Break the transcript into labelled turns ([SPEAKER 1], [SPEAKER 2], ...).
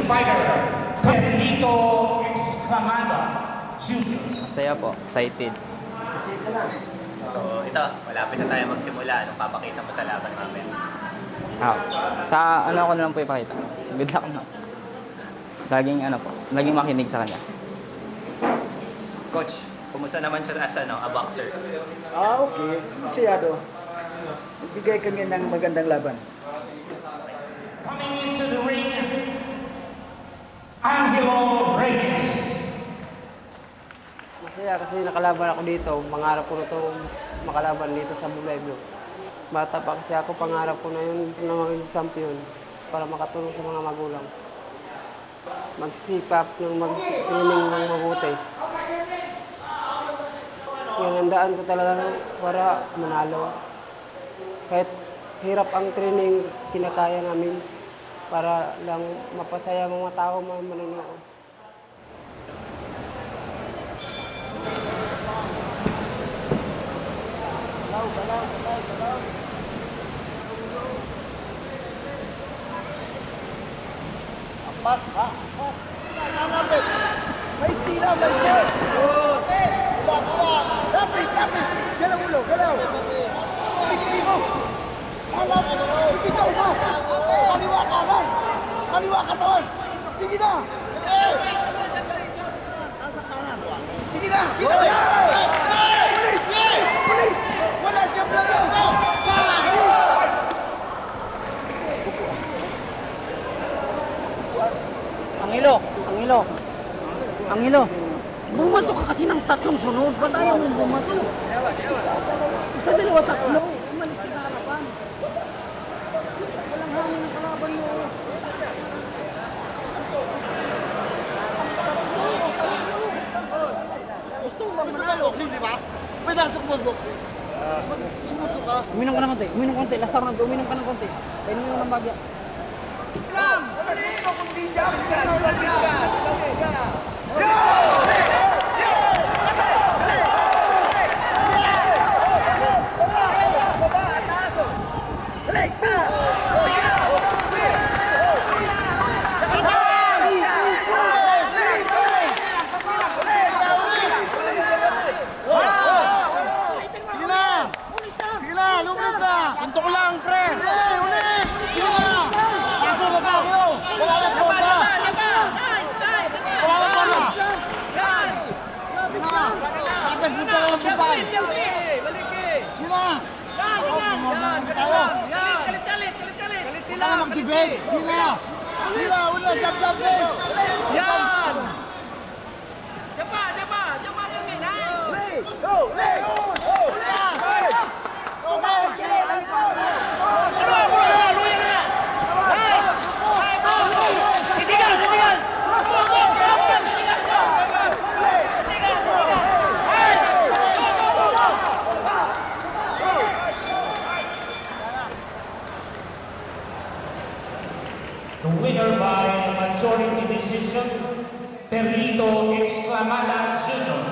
[SPEAKER 1] fighter, Carlito Exclamada Jr.
[SPEAKER 2] Masaya po, excited.
[SPEAKER 3] So ito, malapit na tayo magsimula. Anong papakita mo sa laban mamaya?
[SPEAKER 2] Sa ano ko na lang po ipakita. Good luck na. Laging ano po, laging makinig sa kanya.
[SPEAKER 3] Coach, kumusta naman siya as a boxer?
[SPEAKER 4] Okay. Masyado. Bigay kami ng magandang laban.
[SPEAKER 1] Coming into the ring, Angelo Reyes.
[SPEAKER 5] Masaya kasi nakalaban ako dito. Mangarap ko na itong makalaban dito sa Bulay Blue. Bata pa kasi ako, pangarap ko na yun na maging champion para makatulong sa mga magulang. Magsikap ng mag-training ng mabuti. Inandaan ko talaga para manalo. Kahit hirap ang training, kinakaya namin para lang mapasaya ang mga tao manonood.
[SPEAKER 4] Pas, ha? Lapit! Maiksi lang, maiksi! Lapit! Galaw ulo, galaw! Bigyan mo! Lapit! Bigyan mo! Kaliwa kanan! Kaliwa katawan! Sige na! Sige na! Pulit! Wala siyang plano!
[SPEAKER 5] Angelo, bumato ka kasi ng tatlong sunod. Ba't ayaw mong bumato? Isa, dalawa, tatlo. Umalis ka sa harapan. Walang hangin ang kalaban mo. Gusto mo bang manalo?
[SPEAKER 4] Boxing, di ba? Pedasok mo boxing. Sumuto ka.
[SPEAKER 5] Uminom ka ng konti. Uminom konti. Last round, uminom ka ng konti. Kainom mo ng bagya.
[SPEAKER 4] Sige na, lumulid na! Suntok lang, pre! Ulit! Sige na! Kasi magkakayo! Wala na po ba? Wala na po na! Sige na! Kapit mo talaga ng bintay! Sige na! Pumabang tayo! Wala na mag-debate! Sige na! Sige na! Wala! Jab-jab! Yan! Go!
[SPEAKER 1] The winner by majority decision, Perlito Exclamada Jr.